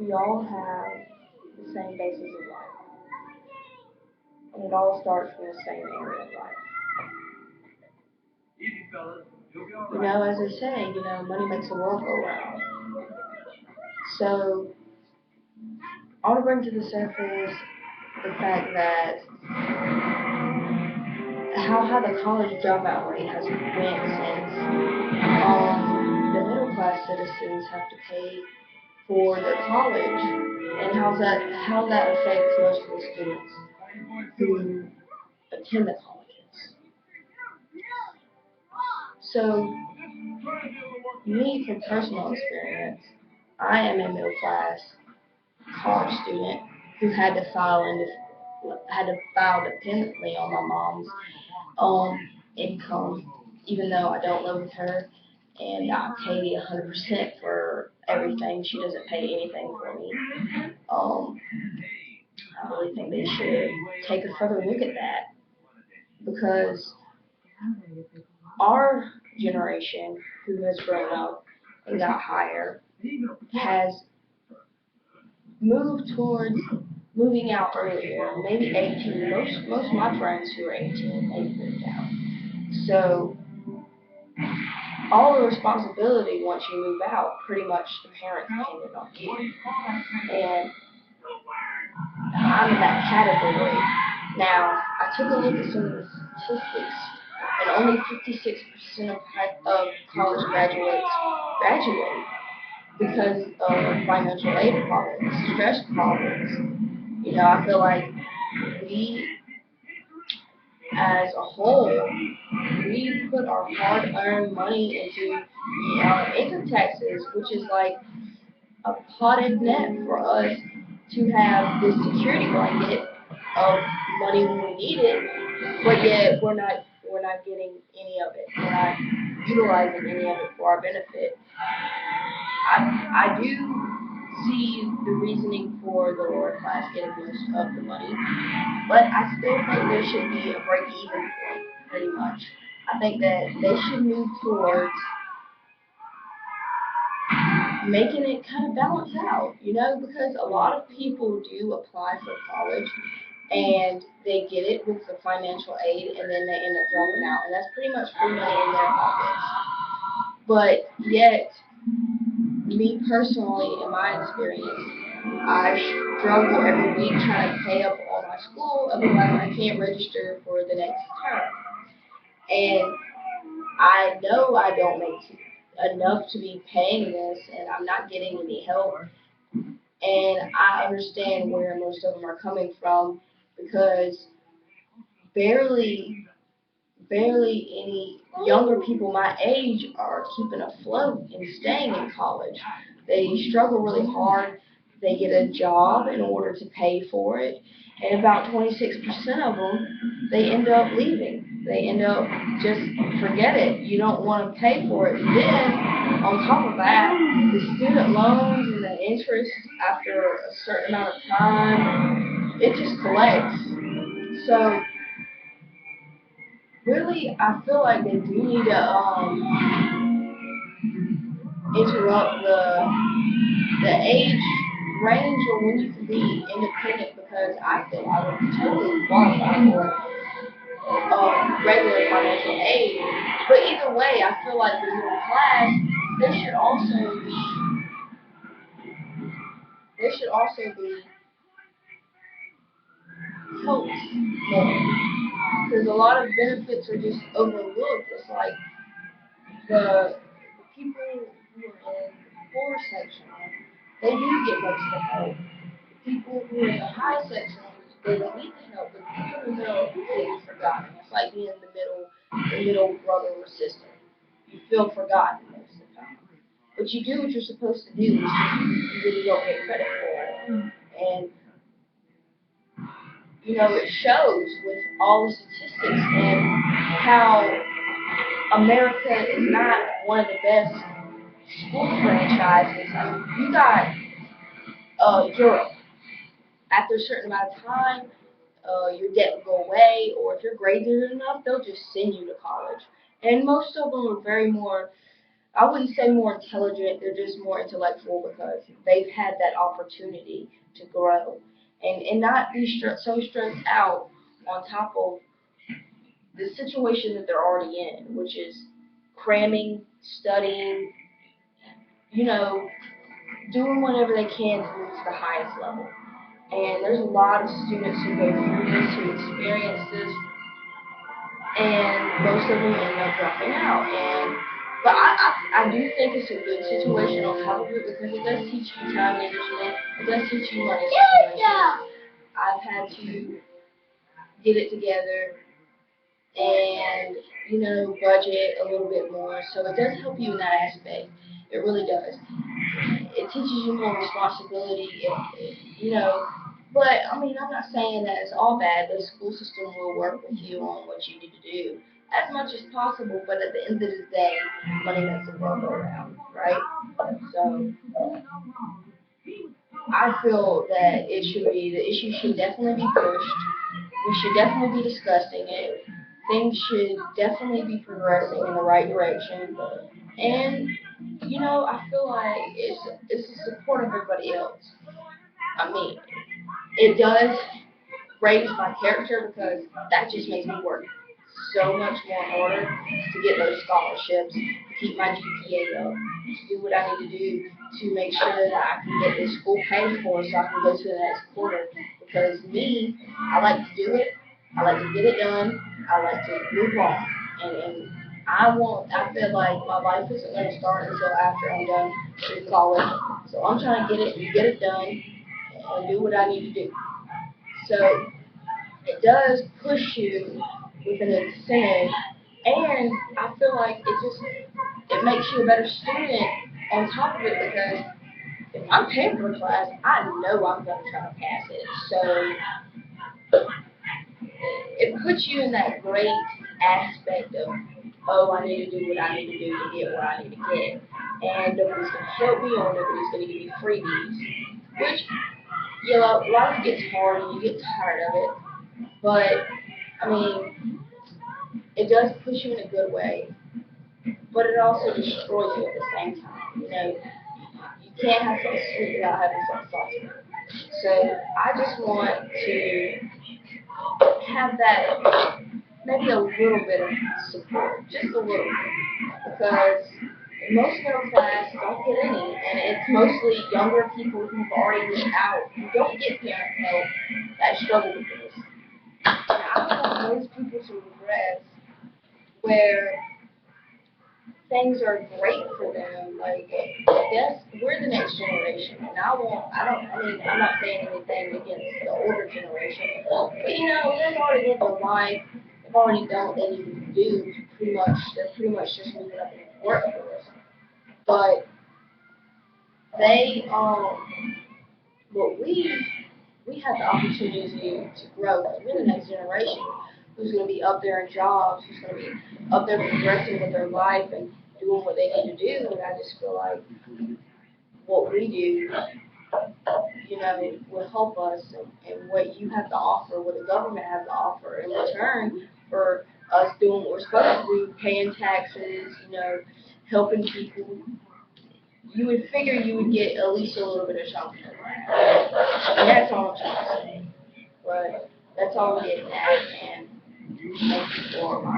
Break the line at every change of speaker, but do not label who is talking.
we all have the same basis of life, and it all starts from the same area of life. As they say, money makes the world go round. So I want to bring to the surface the fact that how high the college dropout rate has went since the middle class citizens have to pay for their college, and how that affects most of the students who attend the colleges. So, me, from personal experience, I am a middle class college student who had to file dependently on my mom's income, even though I don't live with her, and I pay 100% for everything. She doesn't pay anything for me. I really think they should take a further look at that, because our generation, who has grown up and got higher, has moved towards moving out earlier, maybe 18. Most of my friends who are 18, they moved out. So all the responsibility once you move out, pretty much the parents depended on you. And I'm in that category. Now, I took a look at some of the statistics, and only 56% of college graduates graduate because of financial aid problems, stress problems. I feel like we, as a whole, we put our hard-earned money into income taxes, which is like a potted net for us to have this security blanket of money when we need it, but yet we're not getting any of it. We're not utilizing any of it for our benefit. I do see the reasoning for the lower class getting most of the money, but I still think there should be a break-even point, pretty much. I think that they should move towards making it kind of balance out, because a lot of people do apply for college and they get it with the financial aid, and then they end up dropping out, and that's pretty much free money in their pockets. But yet, me personally, in my experience, I struggle every week trying to pay up all my school, otherwise I can't register for the next term. And I know I don't make enough to be paying this, and I'm not getting any help. And I understand where most of them are coming from, because barely any younger people my age are keeping afloat and staying in college. They struggle really hard. They get a job in order to pay for it, and about 26% of them, they end up leaving. They end up just forget it. You don't want to pay for it. Then, on top of that, the student loans and the interest after a certain amount of time, it just collects. So really, I feel like they do need to interrupt the age range or when you can be independent, because I feel I would totally qualify for regular financial aid. But either way, I feel like the middle class, they should also be they should also be helped more, because a lot of benefits are just overlooked. It's like the people who are in the poor section, they do get most of the help. People who are in the high section, they don't need the help, but people in the middle get forgotten. It's like being the middle brother or sister. You feel forgotten most of the time. But you do what you're supposed to do, it's just you really don't get credit for it. And it shows with all the statistics and how America is not one of the best school franchises. I mean, you got Europe. After a certain amount of time, your debt will go away, or if your grades are good enough, they'll just send you to college. And most of them are very more I wouldn't say more intelligent, they're just more intellectual because they've had that opportunity to grow and not be so stressed out on top of the situation that they're already in, which is cramming, studying, you know, doing whatever they can to reach the highest level. And there's a lot of students who go through this, who experience this, and most of them end up dropping out. But I do think it's a good situation on top of it because it does teach you time management. It does teach you money situation. I've had to get it together and, budget a little bit more. So it does help you in that aspect. It really does. It teaches you more responsibility, but I mean, I'm not saying that it's all bad. The school system will work with you on what you need to do as much as possible, but at the end of the day, money makes the world go around, right? So I feel that the issue should definitely be pushed. We should definitely be discussing it. Things should definitely be progressing in the right direction. And, I feel like it's the support of everybody else. I mean, it does raise my character because that just makes me work so much more harder to get those scholarships, to keep my GPA up, to do what I need to do to make sure that I can get this school paid for so I can go to the next quarter. Because me, I like to do it, I like to get it done, I like to move on. And I feel like my life isn't going to start until after I'm done with college. So I'm trying to get it done and do what I need to do. So it does push you with an incentive, and I feel like it makes you a better student on top of it because if I'm paying for a class, I know I'm going to try to pass it. So it puts you in that great aspect of, oh, I need to do what I need to do to get what I need to get, and nobody's going to help me or nobody's going to give me freebies, which life gets hard and you get tired of it. But I mean, it does push you in a good way, but it also destroys you at the same time. You can't have something sweet without having something salty. So I just want to have that maybe a little bit of support, just a little bit, because most middle class don't get any, and it's mostly younger people who've already moved out who don't get parent help that struggle with this. And I don't want those people to regress where things are great for them. Like, yes, we're the next generation, and I'm not saying anything against the older generation, but they've already lived their life, they've already done what they need to do. They're pretty much just moving up in the workforce. But they, but we have the opportunity to grow because we're the next generation who's going to be up there in jobs, who's going to be up there progressing with their life and doing what they need to do. And I just feel like what we do, will help us and what you have to offer, what the government has to offer in return for us doing what we're supposed to do, paying taxes, helping people. You would figure you would get at least a little bit of something. And that's all I'm trying to say. But that's all I'm getting at, and thank you for my